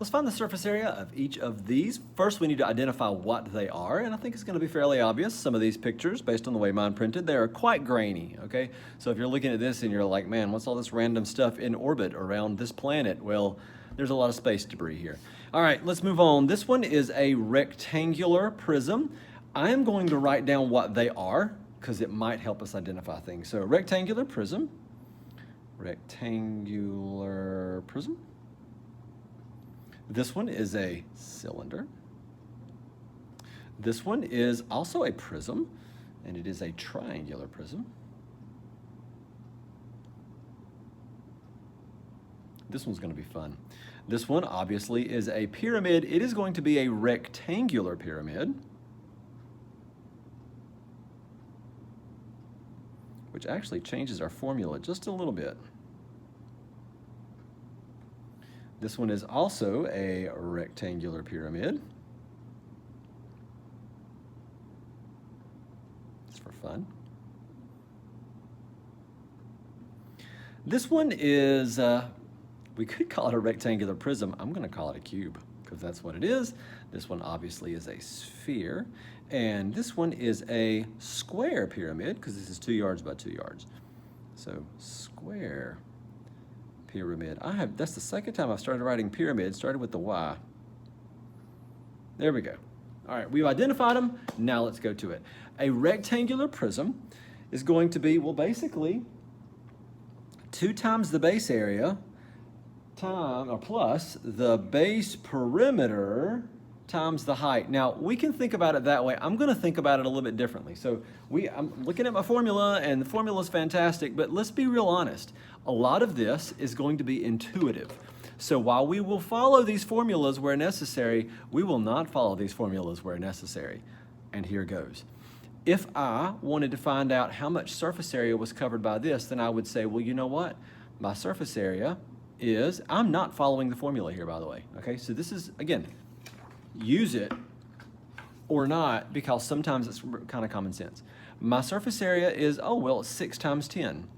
Let's find the surface area of each of these. First, we need to identify what they are, and I think it's going to be fairly obvious. Some of these pictures, based on the way mine printed, they are quite grainy, okay? So if you're looking at this and you're like, man, what's all this random stuff in orbit around this planet? Well, there's a lot of space debris here. All right, let's move on. This one is a rectangular prism. I am going to write down what they are because it might help us identify things. So rectangular prism. This one is a cylinder. This one is also a prism, and it is a triangular prism. This one's going to be fun. This one obviously is a pyramid. It is going to be a rectangular pyramid, which actually changes our formula just a little bit. This one is also a rectangular pyramid. It's for fun. This one is, we could call it a rectangular prism. I'm going to call it a cube because that's what it is. This one obviously is a sphere. And this one is a square pyramid because this is 2 yards by 2 yards. So square pyramid. That's the second time I've started writing pyramid, started with the Y. There we go. All right, we've identified them. Now let's go to it. A rectangular prism is going to be, well, basically 2 times the base area plus the base perimeter times the height. Now, we can think about it that way. I'm going to think about it a little bit differently. So I'm looking at my formula, and the formula is fantastic, but let's be real honest. A lot of this is going to be intuitive. So while we will follow these formulas where necessary, we will not follow these formulas where necessary. And here goes. If I wanted to find out how much surface area was covered by this, then I would say, well, you know what? My surface area is, I'm not following the formula here, by the way. Okay, so this is, again, use it or not, because sometimes it's kind of common sense. My surface area is, oh, well, it's 6 times 10.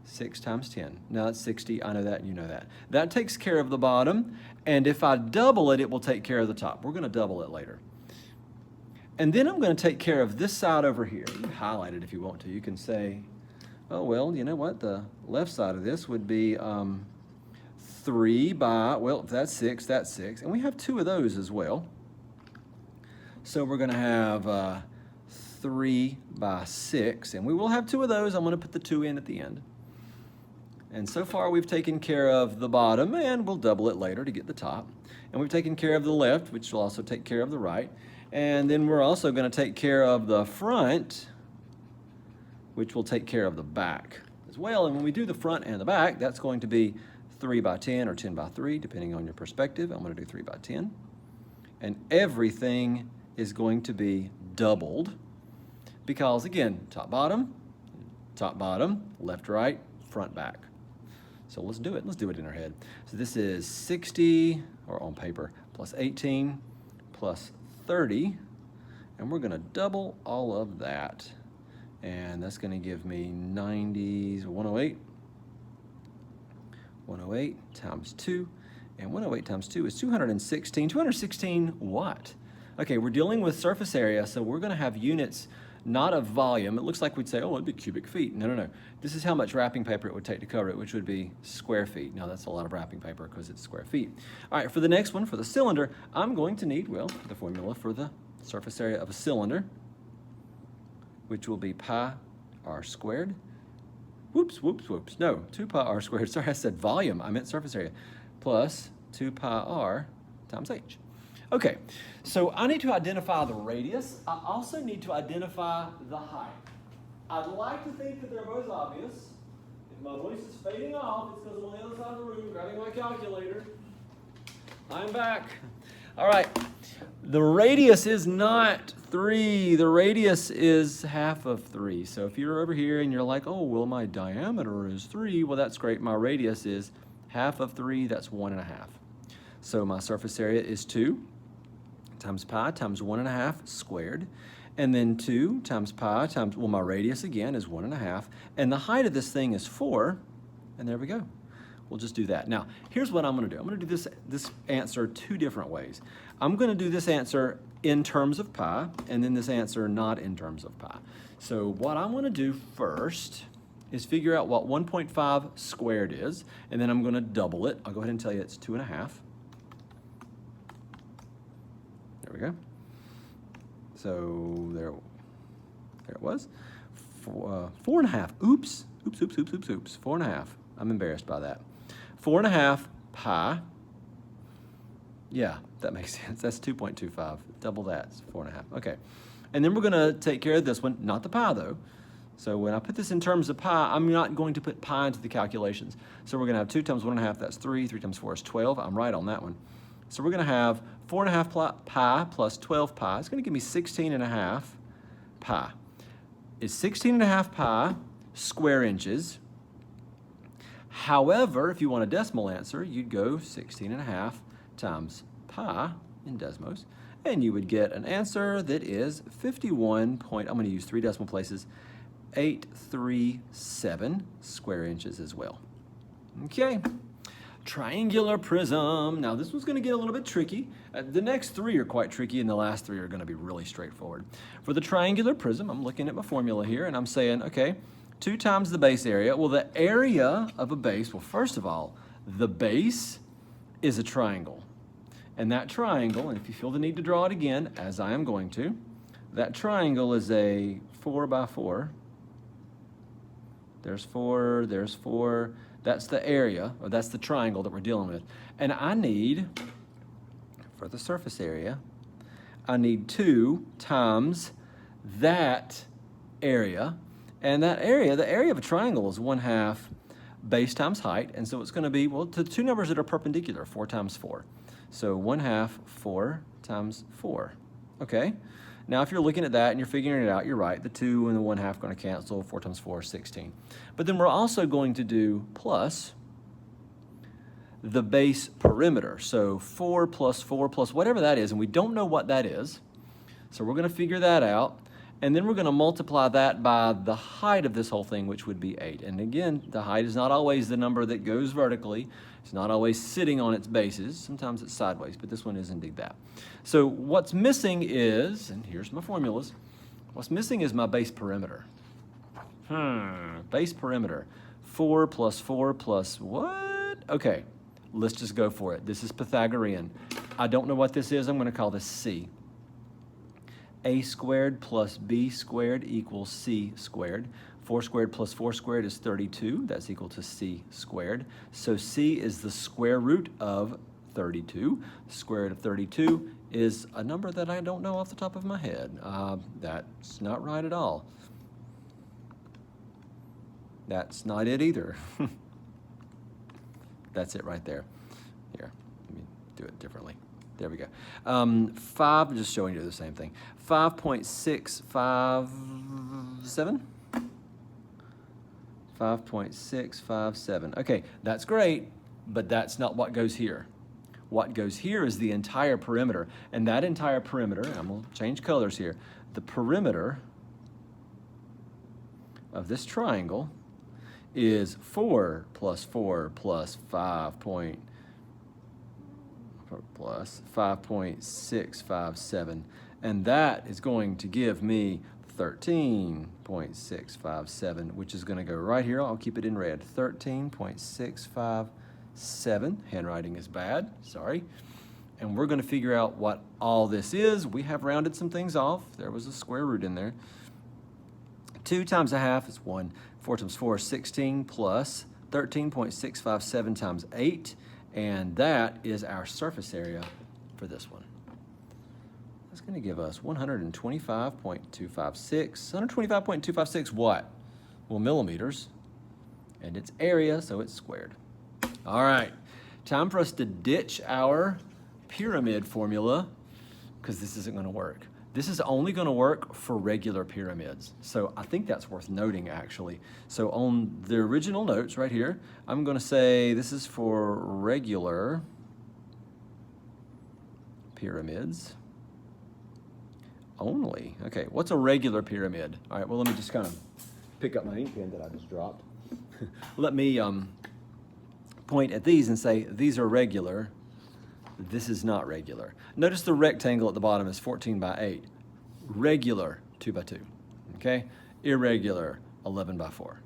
6 times 10. Now it's 60. I know that, and you know that. That takes care of the bottom, and if I double it, it will take care of the top. We're going to double it later. And then I'm going to take care of this side over here. You can highlight it if you want to. You can say, oh, well, you know what? The left side of this would be 3 by, well, if that's 6, that's 6. And we have 2 of those as well. So we're going to have 3 by 6, and we will have 2 of those. I'm going to put the 2 in at the end. And so far we've taken care of the bottom, and we'll double it later to get the top. And we've taken care of the left, which will also take care of the right. And then we're also going to take care of the front, which will take care of the back as well. And when we do the front and the back, that's going to be 3 by 10 or 10 by 3, depending on your perspective. I'm going to do 3 by 10. And everything is going to be doubled because, again, top, bottom, left, right, front, back. So let's do it. Let's do it in our head. So this is 60, or on paper, plus 18, plus 30. And we're going to double all of that. And that's going to give me 90, 108. 108 times 2, and 108 times 2 is 216. 216 what? Okay, we're dealing with surface area, so we're going to have units not of volume. It looks like we'd say, oh, it'd be cubic feet. No, no, no. This is how much wrapping paper it would take to cover it, which would be square feet. Now, that's a lot of wrapping paper because it's square feet. All right, for the next one, for the cylinder, I'm going to need, well, the formula for the surface area of a cylinder, which will be pi r squared. Whoops, whoops, whoops. No, 2 pi r squared. Sorry, I said volume. I meant surface area. Plus 2 pi r times h. Okay, so I need to identify the radius. I also need to identify the height. I'd like to think that they're both obvious. If my voice is fading off, it's because I'm on the other side of the room grabbing my calculator. I'm back. All right, the radius is not 3. The radius is half of 3. So if you're over here and you're like, oh, well, my diameter is 3, well, that's great. My radius is half of 3. That's 1.5. So my surface area is 2 times pi times 1.5 squared. And then 2 times pi times, well, my radius again is 1.5. And the height of this thing is 4. And there we go. We'll just do that. Now, here's what I'm going to do. I'm going to do this answer two different ways. I'm going to do this answer in terms of pi, and then this answer not in terms of pi. So what I want to do first is figure out what 1.5 squared is, and then I'm going to double it. I'll go ahead and tell you it's 2.5. There we go. So there it was. 4.5. Oops. 4.5. I'm embarrassed by that. 4.5 pi. Yeah, that makes sense. That's 2.25. Double that. It's 4.5. Okay. And then we're going to take care of this one, not the pi though. So when I put this in terms of pi, I'm not going to put pi into the calculations. So we're going to have 2 times 1.5, that's 3. 3 times 4 is 12. I'm right on that one. So we're going to have 4.5 pi plus 12 pi. It's going to give me 16.5 pi. Is 16.5 pi square inches? However, if you want a decimal answer, you'd go 16.5 times pi in Desmos, and you would get an answer that is 51 point, I'm going to use 3 decimal places, 837 square inches as well. Okay, triangular prism. Now this one's going to get a little bit tricky. The next 3 are quite tricky, and the last 3 are going to be really straightforward. For the triangular prism, I'm looking at my formula here, and I'm saying, okay, 2 times the base area. Well, the area of a base, well, first of all, the base is a triangle. And that triangle, and if you feel the need to draw it again, as I am going to, that triangle is a 4 by 4. There's 4, there's 4. That's the area, or that's the triangle that we're dealing with. And I need, for the surface area, I need 2 times that area. And that area, the area of a triangle is 1/2 base times height. And so it's going to be, well, to 2 numbers that are perpendicular, 4 times 4. So 1/2, 4 times 4. Okay? Now, if you're looking at that and you're figuring it out, you're right. The 2 and the 1/2 are going to cancel. 4 times 4 is 16. But then we're also going to do plus the base perimeter. So 4 plus whatever that is, and we don't know what that is. So we're going to figure that out. And then we're going to multiply that by the height of this whole thing, which would be 8. And again, the height is not always the number that goes vertically. It's not always sitting on its bases. Sometimes it's sideways, but this one is indeed that. So what's missing is, and here's my formulas, what's missing is my base perimeter. Base perimeter. 4 plus what? Okay, let's just go for it. This is Pythagorean. I don't know what this is. I'm going to call this C. A squared plus B squared equals C squared. 4 squared plus 4 squared is 32. That's equal to C squared. So C is the square root of 32. The square root of 32 is a number that I don't know off the top of my head. That's not right at all. That's not it either. That's it right there. Here, let me do it differently. There we go. 5, just showing you the same thing. 5.657? 5.657. Okay, that's great, but that's not what goes here. What goes here is the entire perimeter, and that entire perimeter, I'm going to change colors here, the perimeter of this triangle is 4 plus 4 plus 5 plus 5.657, and that is going to give me 13.657, which is going to go right here. I'll keep it in red. 13.657. Handwriting is bad, sorry. And we're going to figure out what all this is. We have rounded some things off. There was a square root in there. 2 times 1/2 is 1. 4 times 4 is 16 plus 13.657 times 8. And that is our surface area for this one. That's going to give us 125.256. 125.256 what? Well, millimeters. And it's area, so it's squared. All right. Time for us to ditch our pyramid formula because this isn't going to work. This is only going to work for regular pyramids. So I think that's worth noting, actually. So on the original notes right here, I'm going to say this is for regular pyramids only. Okay, what's a regular pyramid? All right, well, let me just kind of pick up my ink pen that I just dropped. Let me point at these and say, these are regular, this is not regular. Notice the rectangle at the bottom is 14 by 8. Regular, 2 by 2. Okay? Irregular, 11 by 4.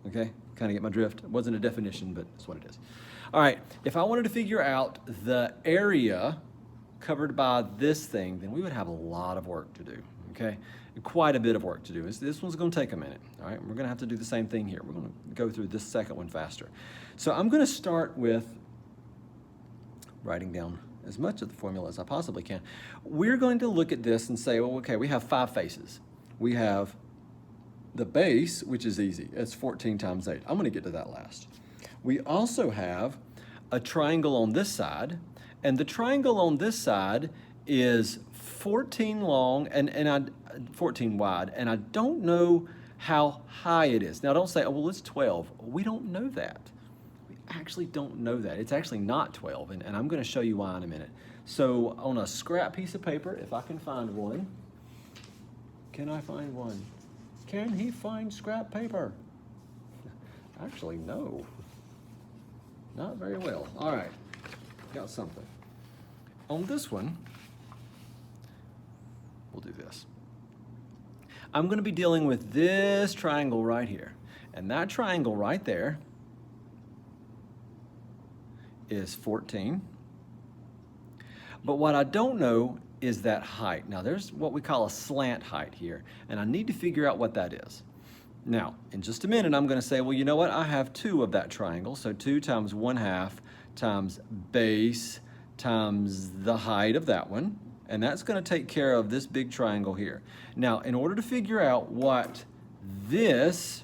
Okay? Kind of get my drift? It wasn't a definition, but that's what it is. All right, if I wanted to figure out the area covered by this thing, then we would have a lot of work to do, okay? Quite a bit of work to do. This one's gonna take a minute, all right? We're gonna have to do the same thing here. We're gonna go through this second one faster. So I'm gonna start with writing down as much of the formula as I possibly can. We're going to look at this and say, well, okay, we have 5 faces. We have the base, which is easy. It's 14 times 8. I'm gonna get to that last. We also have a triangle on this side, and the triangle on this side is 14 long and 14 wide, and I don't know how high it is. Now don't say, oh, well, it's 12. We don't know that. We actually don't know that. It's actually not 12, and I'm gonna show you why in a minute. So on a scrap piece of paper, if I can find one, can I find one? Can he find scrap paper? Actually, no. Not very well. All right, got something. On this one, we'll do this. I'm gonna be dealing with this triangle right here. And that triangle right there is 14. But what I don't know is that height. Now there's what we call a slant height here, and I need to figure out what that is. Now, in just a minute, I'm gonna say, well, you know what? I have 2 of that triangle, so 2 times 1/2 times base times the height of that one, and that's gonna take care of this big triangle here. Now, in order to figure out what this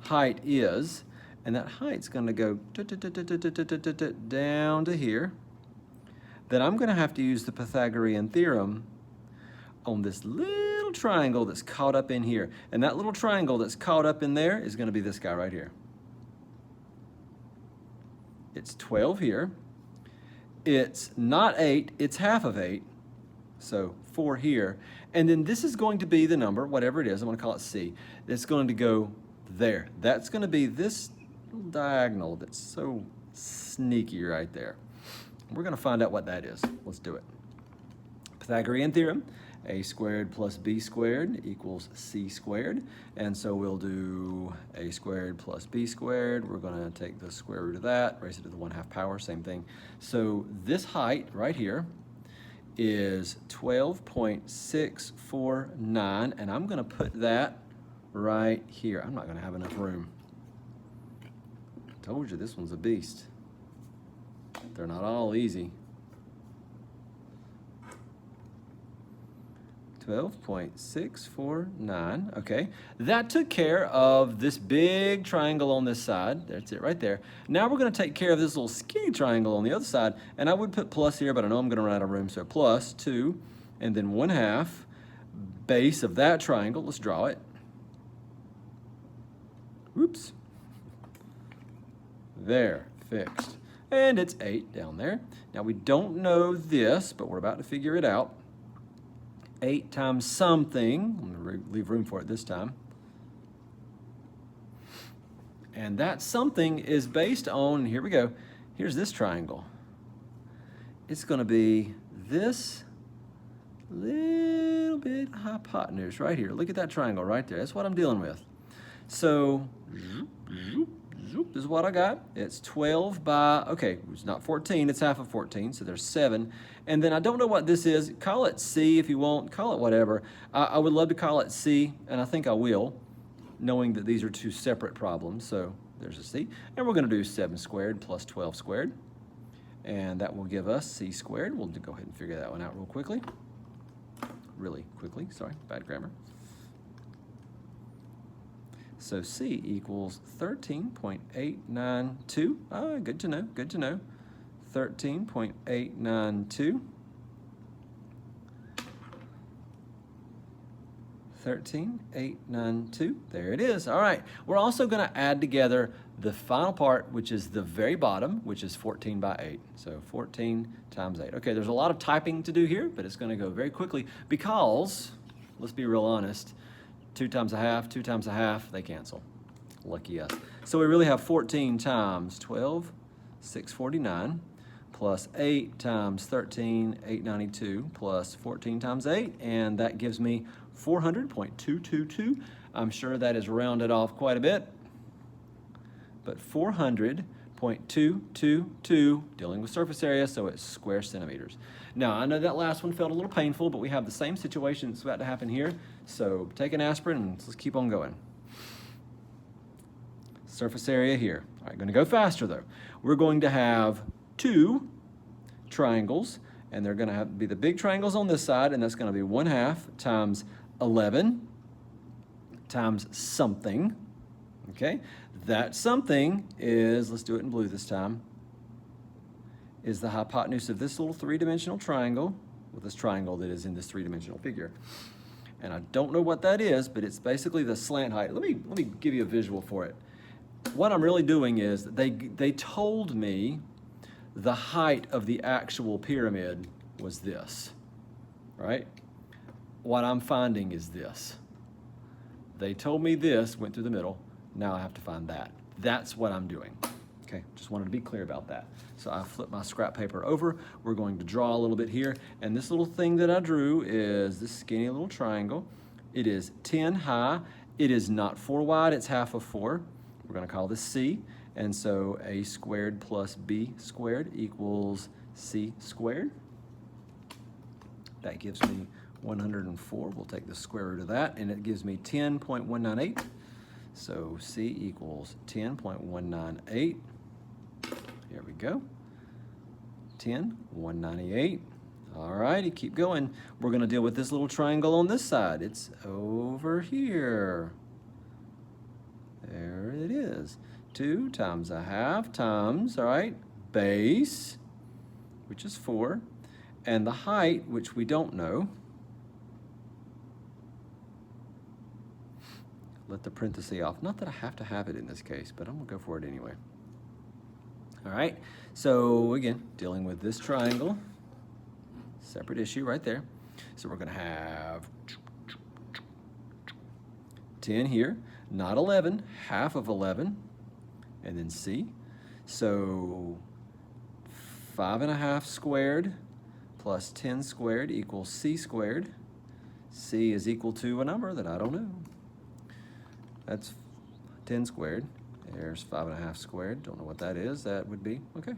height is, and that height's gonna go down to here, then I'm gonna have to use the Pythagorean theorem on this little triangle that's caught up in here. And that little triangle that's caught up in there is gonna be this guy right here. It's 12 here. It's not 8, it's half of 8. So 4 here. And then this is going to be the number, whatever it is, I'm gonna call it C. It's going to go there. That's gonna be this little diagonal that's so sneaky right there. We're gonna find out what that is. Let's do it. Pythagorean theorem. A squared plus b squared equals c squared. And so we'll do a squared plus b squared. We're gonna take the square root of that, raise it to the 1/2 power, same thing. So this height right here is 12.649, and I'm gonna put that right here. I'm not gonna have enough room. I told you this one's a beast. They're not all easy. 12.649, okay. That took care of this big triangle on this side. That's it right there. Now we're gonna take care of this little skinny triangle on the other side, and I would put plus here, but I know I'm gonna run out of room, so plus 2, and then 1/2 base of that triangle. Let's draw it. Oops. There, fixed. And it's 8 down there. Now we don't know this, but we're about to figure it out. 8 times something, I'm gonna leave room for it this time. And that something is based on, here we go, here's this triangle. It's gonna be this little bit hypotenuse right here. Look at that triangle right there. That's what I'm dealing with. So, this is what I got. It's 12 by, okay, it's not 14, it's half of 14, so there's 7. And then I don't know what this is. Call it C if you want, call it whatever. I would love to call it C, and I think I will, knowing that these are 2 separate problems. So there's a C. And we're gonna do 7 squared plus 12 squared. And that will give us C squared. We'll go ahead and figure that one out real quickly. Really quickly, sorry, bad grammar. So C equals 13.892. Ah, good to know, good to know. 13.892. 13.892. There it is. All right. We're also going to add together the final part, which is the very bottom, which is 14 by 8. So 14 times 8. Okay, there's a lot of typing to do here, but it's going to go very quickly because, let's be real honest, 2 times 1/2, 2 times 1/2, they cancel. Lucky us. So we really have 14 times 12, 649, plus 8 times 13, 892, plus 14 times 8, and that gives me 400.222. I'm sure that is rounded off quite a bit, but 400.222, dealing with surface area, so it's square centimeters. Now, I know that last one felt a little painful, but we have the same situation that's about to happen here, so take an aspirin and let's keep on going. Surface area here. All right, going to go faster though. We're going to have 2 triangles, and they're going to be the big triangles on this side, and that's going to be 1/2 times 11 times something. Okay, that something is, let's do it in blue this time, is the hypotenuse of this little 3-dimensional triangle, with this triangle that is in this 3-dimensional figure. And I don't know what that is, but it's basically the slant height. Let me give you a visual for it. What I'm really doing is they told me the height of the actual pyramid was this, right? What I'm finding is this. They told me this went through the middle. Now I have to find that. That's what I'm doing. Okay, just wanted to be clear about that. So I flip my scrap paper over. We're going to draw a little bit here. And this little thing that I drew is this skinny little triangle. It is 10 high. It is not 4 wide, it's half of 4. We're going to call this C. And so A squared plus B squared equals C squared. That gives me 104. We'll take the square root of that, and it gives me 10.198. So C equals 10.198. Here we go. 10.198. All righty, keep going. We're going to deal with this little triangle on this side. It's over here. There it is. 2 times 1/2 times, all right, base, which is 4, and the height, which we don't know. Let the parenthesis off. Not that I have to have it in this case, but I'm going to go for it anyway. All right, so again, dealing with this triangle, separate issue right there. So we're going to have 10 here, not 11, half of 11, and then C. So 5.5 squared plus 10 squared equals C squared. C is equal to a number that I don't know. That's 10 squared. There's 5.5 squared. Don't know what that is. That would be, okay,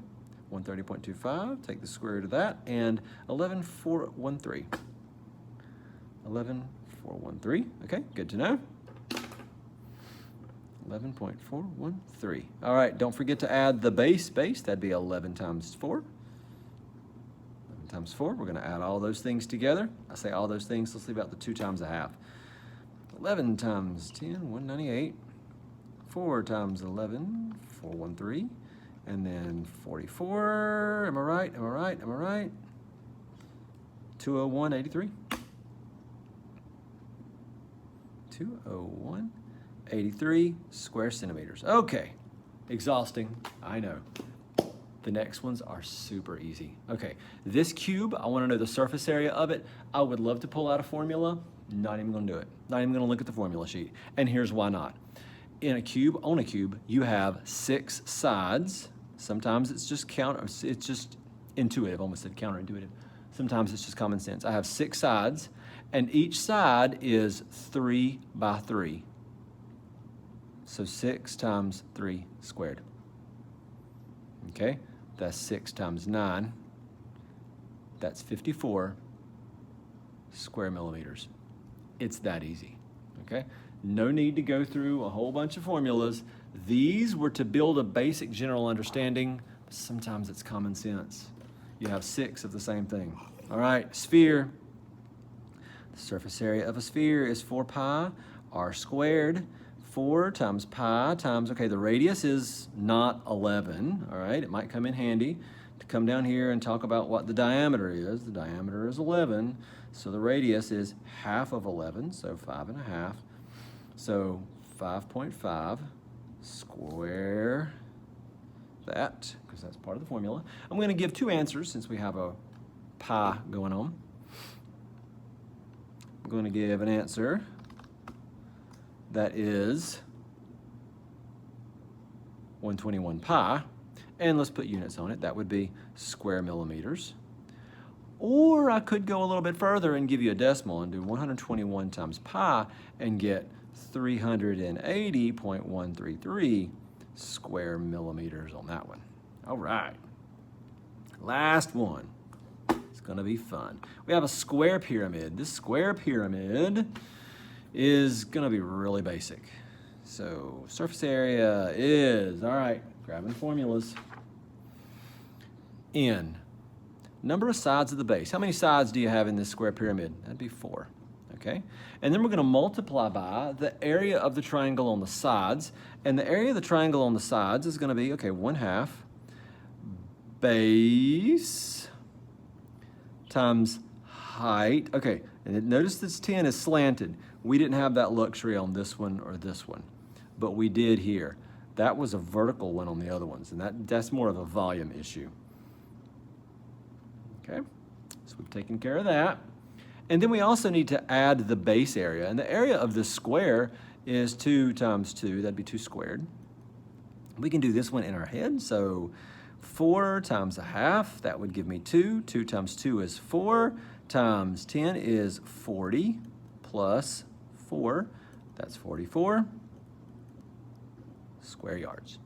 130.25. Take the square root of that, and 11.413. 11.413. Okay, good to know. 11.413. All right, don't forget to add the base. That'd be 11 times 4. 11 times 4. We're going to add all those things together. I say all those things. Let's leave out the 2 times 1/2. 11 times 10, 198. 4 times 11, 413. And then 44. Am I right? Am I right? Am I right? 201.83. 201.83 square centimeters. Okay, exhausting, I know. The next ones are super easy. Okay, this cube, I want to know the surface area of it. I would love to pull out a formula. Not even going to do it. Not even going to look at the formula sheet. And here's why not. In a cube, on a cube, you have 6 sides. Sometimes it's just it's just intuitive, almost said counterintuitive. Sometimes it's just common sense. I have 6 sides, and each side is 3 by 3. So 6 times 3 squared. Okay, that's 6 times 9. That's 54 square millimeters. It's that easy, okay? No need to go through a whole bunch of formulas. These were to build a basic general understanding, but sometimes it's common sense. You have 6 of the same thing. All right, sphere. The surface area of a sphere is 4 pi r squared. 4 times pi times, okay, the radius is not 11, all right? It might come in handy to come down here and talk about what the diameter is. The diameter is 11, so the radius is half of 11, so 5.5. So 5.5 square that, because that's part of the formula. I'm going to give 2 answers since we have a pi going on. I'm going to give an answer that is 121 pi, and let's put units on it. That would be square millimeters. Or I could go a little bit further and give you a decimal and do 121 times pi and get 380.133 square millimeters on that one. All right. Last one. It's gonna be fun. We have a square pyramid. This square pyramid is gonna be really basic. So surface area is, all right, grabbing formulas. N, number of sides of the base. How many sides do you have in this square pyramid? That'd be 4, okay? And then we're gonna multiply by the area of the triangle on the sides. And the area of the triangle on the sides is gonna be, okay, 1/2 base times height. Okay, and notice this 10 is slanted. We didn't have that luxury on this one or this one, but we did here. That was a vertical one on the other ones, and that's more of a volume issue. Okay, so we've taken care of that. And then we also need to add the base area, and the area of this square is 2 times 2, that'd be 2 squared. We can do this one in our head, so 4 times 1/2, that would give me 2. 2 times 2 is 4, times 10 is 40, plus 4, that's 44 square yards.